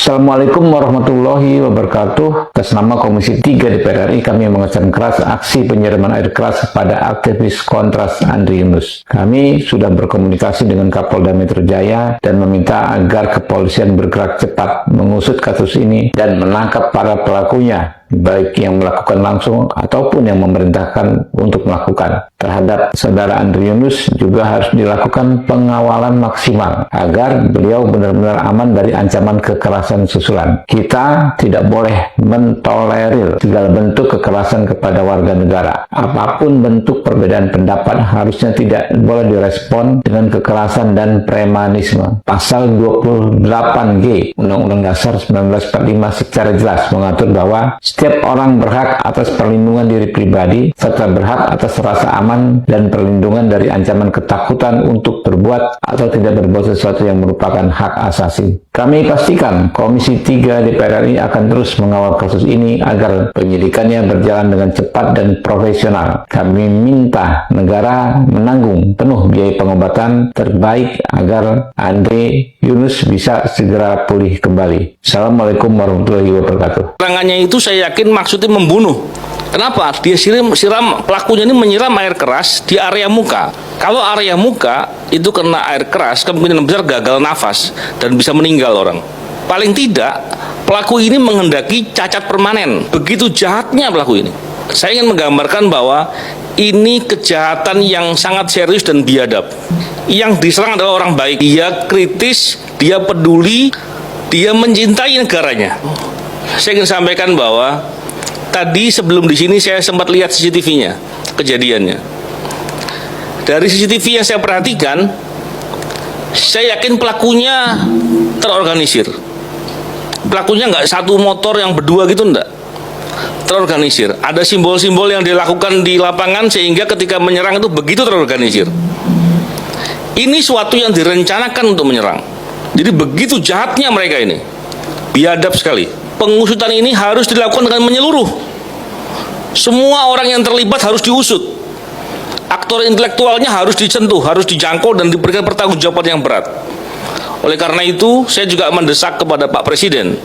Assalamualaikum warahmatullahi wabarakatuh. Atas nama Komisi 3 DPR RI, kami mengesan keras aksi penyiraman air keras pada aktivis Kontras Andri Yunus. Kami sudah berkomunikasi dengan Kapolda Metro Jaya dan meminta agar kepolisian bergerak cepat mengusut kasus ini dan menangkap para pelakunya, baik yang melakukan langsung ataupun yang memerintahkan untuk melakukan. Terhadap saudara Andri Yunus juga harus dilakukan pengawalan maksimal agar beliau benar-benar aman dari ancaman kekerasan susulan. Kita tidak boleh mentolerir segala bentuk kekerasan kepada warga negara. Apapun bentuk perbedaan pendapat harusnya tidak boleh direspon dengan kekerasan dan premanisme. Pasal 28G Undang-Undang Dasar 1945 secara jelas mengatur bahwa setiap orang berhak atas perlindungan diri pribadi serta berhak atas rasa aman dan perlindungan dari ancaman ketakutan untuk berbuat atau tidak berbuat sesuatu yang merupakan hak asasi. Kami pastikan Komisi 3 DPR RI akan terus mengawal kasus ini agar penyidikannya berjalan dengan cepat dan profesional. Kami minta negara menanggung penuh biaya pengobatan terbaik agar Andri Yunus bisa segera pulih kembali. Assalamualaikum warahmatullahi wabarakatuh. Serangannya itu saya yakin maksudnya membunuh. Kenapa? Dia pelakunya ini menyiram air keras di area muka. Kalau area muka itu kena air keras, kemungkinan besar gagal nafas dan bisa meninggal orang. Paling tidak, pelaku ini menghendaki cacat permanen. Begitu jahatnya pelaku ini. Saya ingin menggambarkan bahwa ini kejahatan yang sangat serius dan biadab. Yang diserang adalah orang baik. Dia kritis, dia peduli, dia mencintai negaranya. Saya ingin sampaikan bahwa tadi sebelum di sini saya sempat lihat CCTV-nya, kejadiannya. Dari CCTV yang saya perhatikan, saya yakin pelakunya terorganisir. Pelakunya nggak satu motor yang berdua gitu, enggak. Terorganisir. Ada simbol-simbol yang dilakukan di lapangan sehingga ketika menyerang itu begitu terorganisir. Ini suatu yang direncanakan untuk menyerang. Jadi begitu jahatnya mereka ini. Biadab sekali. Pengusutan ini harus dilakukan dengan menyeluruh. Semua orang yang terlibat harus diusut. Aktor intelektualnya harus disentuh, harus dijangkau dan diberikan pertanggungjawaban yang berat. Oleh karena itu, saya juga mendesak kepada Pak Presiden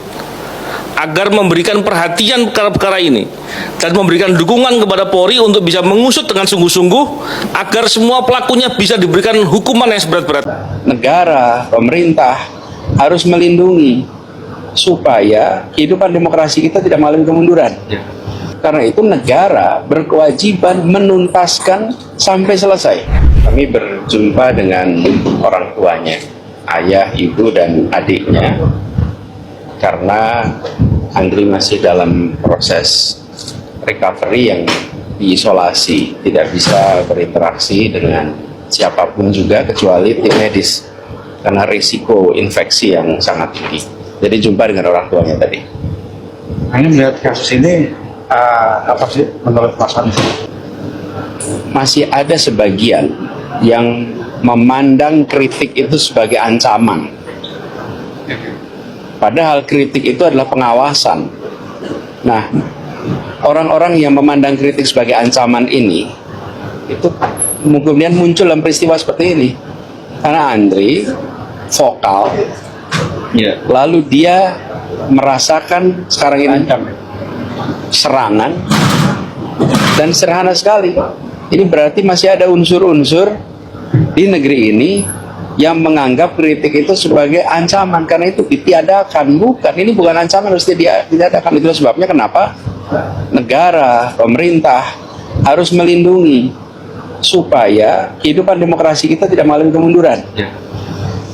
agar memberikan perhatian perkara-perkara ini dan memberikan dukungan kepada Polri untuk bisa mengusut dengan sungguh-sungguh agar semua pelakunya bisa diberikan hukuman yang seberat-berat. Negara, pemerintah harus melindungi supaya kehidupan demokrasi kita tidak mengalami kemunduran. Karena itu negara berkewajiban menuntaskan sampai selesai. Kami berjumpa dengan orang tuanya, ayah, ibu, dan adiknya, karena Andri masih dalam proses recovery yang diisolasi, tidak bisa berinteraksi dengan siapapun juga kecuali tim medis karena risiko infeksi yang sangat tinggi. Jadi jumpa dengan orang tuanya tadi. Hanya melihat kasus ini, apa sih menurut Mas Anies? Masih ada sebagian yang memandang kritik itu sebagai ancaman. Padahal kritik itu adalah pengawasan. Nah, orang-orang yang memandang kritik sebagai ancaman ini, itu kemudian muncul dalam peristiwa seperti ini. Karena Andri vokal, lalu dia merasakan sekarang ini serangan, dan sederhana sekali. Ini berarti masih ada unsur-unsur di negeri ini yang menganggap kritik itu sebagai ancaman, karena itu ditiadakan. Bukan, ini bukan ancaman, harus ditiadakan. Itu sebabnya kenapa negara, pemerintah harus melindungi supaya kehidupan demokrasi kita tidak mengalami kemunduran.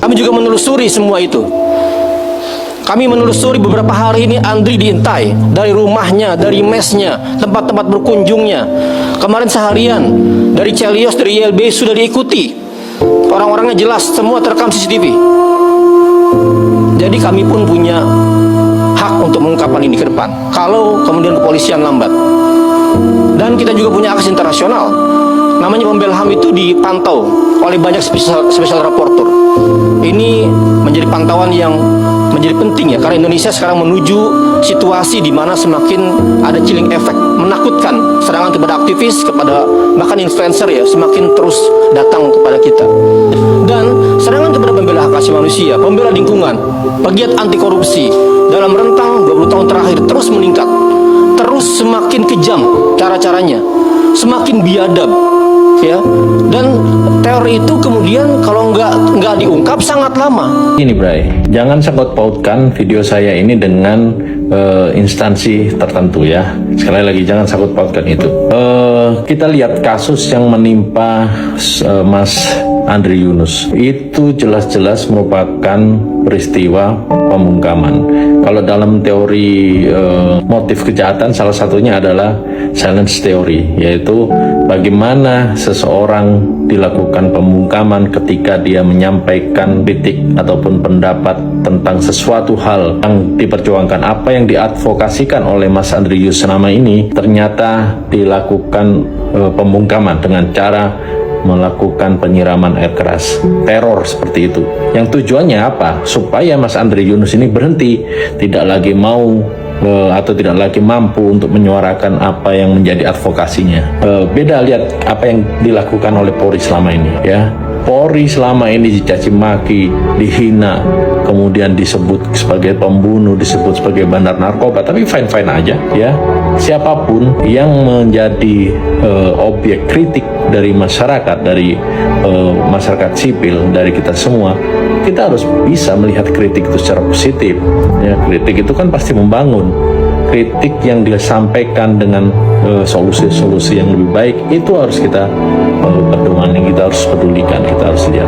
Kami juga menelusuri semua itu. Kami menelusuri beberapa hari ini Andri diintai dari rumahnya, dari mesnya, tempat-tempat berkunjungnya. Kemarin seharian dari Celios, dari YLB sudah diikuti. Orang-orangnya jelas, semua terekam CCTV. Jadi kami pun punya hak untuk mengungkapkan ini ke depan. Kalau kemudian kepolisian lambat. Dan kita juga punya akses internasional. Namanya pembela HAM itu dipantau oleh banyak special reporter. Ini menjadi pantauan yang menjadi penting ya, karena Indonesia sekarang menuju situasi di mana semakin ada chilling effect, menakutkan. Serangan kepada aktivis, kepada bahkan influencer ya, semakin terus datang kepada kita. Dan serangan kepada pembela hak asasi manusia, pembela lingkungan, pegiat anti korupsi, dalam rentang 20 tahun terakhir terus meningkat, terus semakin kejam cara-caranya, semakin biadab, ya. Dan teror itu kemudian kalau nggak diungkap sangat lama. Ini Bray, jangan sangkut pautkan video saya ini dengan instansi tertentu ya. Sekali lagi jangan sangkut pautkan itu. Kita lihat kasus yang menimpa Mas Andri Yunus itu jelas-jelas merupakan peristiwa pembungkaman. Kalau dalam teori motif kejahatan salah satunya adalah silence theory, yaitu bagaimana seseorang dilakukan pembungkaman ketika dia menyampaikan kritik ataupun pendapat tentang sesuatu hal yang diperjuangkan, apa yang diadvokasikan oleh Mas Andri Yunus selama ini ternyata dilakukan pembungkaman dengan cara melakukan penyiraman air keras, teror seperti itu. Yang tujuannya apa? Supaya Mas Andri Yunus ini berhenti, tidak lagi mau atau tidak lagi mampu untuk menyuarakan apa yang menjadi advokasinya. Beda lihat apa yang dilakukan oleh Polri selama ini, ya. Polri selama ini dicaci maki, dihina, kemudian disebut sebagai pembunuh, disebut sebagai bandar narkoba, tapi fine-fine aja, ya. Siapapun yang menjadi objek kritik dari masyarakat, dari masyarakat sipil, dari kita semua, kita harus bisa melihat kritik itu secara positif. Ya, kritik itu kan pasti membangun. Kritik yang disampaikan dengan solusi-solusi yang lebih baik itu harus kita pedomani, kita harus pedulikan, kita harus lihat.